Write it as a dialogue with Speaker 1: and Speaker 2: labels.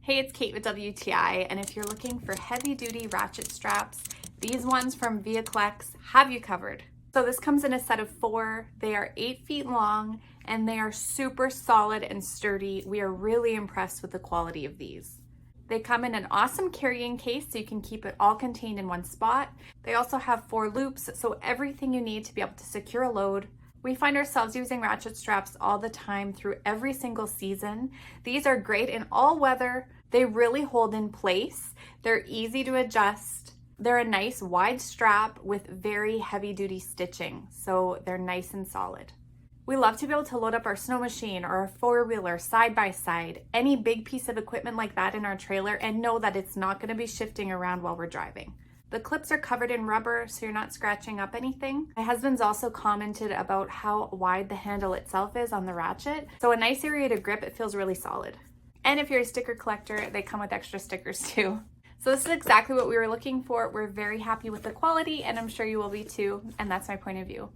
Speaker 1: Hey, it's Kate with WTI, and if you're looking for heavy-duty ratchet straps, these ones from Vehiclex have you covered. So this comes in a set of 4. They are 8 feet long, and they are super solid and sturdy. We are really impressed with the quality of these. They come in an awesome carrying case, so you can keep it all contained in one spot. They also have 4 loops, so everything you need to be able to secure a load. We find ourselves using ratchet straps all the time through every single season. These are great in all weather. They really hold in place. They're easy to adjust. They're a nice wide strap with very heavy duty stitching, so they're nice and solid. We love to be able to load up our snow machine or a 4-wheeler side by side, any big piece of equipment like that in our trailer, and know that it's not going to be shifting around while we're driving. The clips are covered in rubber, so you're not scratching up anything. My husband's also commented about how wide the handle itself is on the ratchet. So a nice area to grip, it feels really solid. And if you're a sticker collector, they come with extra stickers too. So this is exactly what we were looking for. We're very happy with the quality, and I'm sure you will be too, and that's my point of view.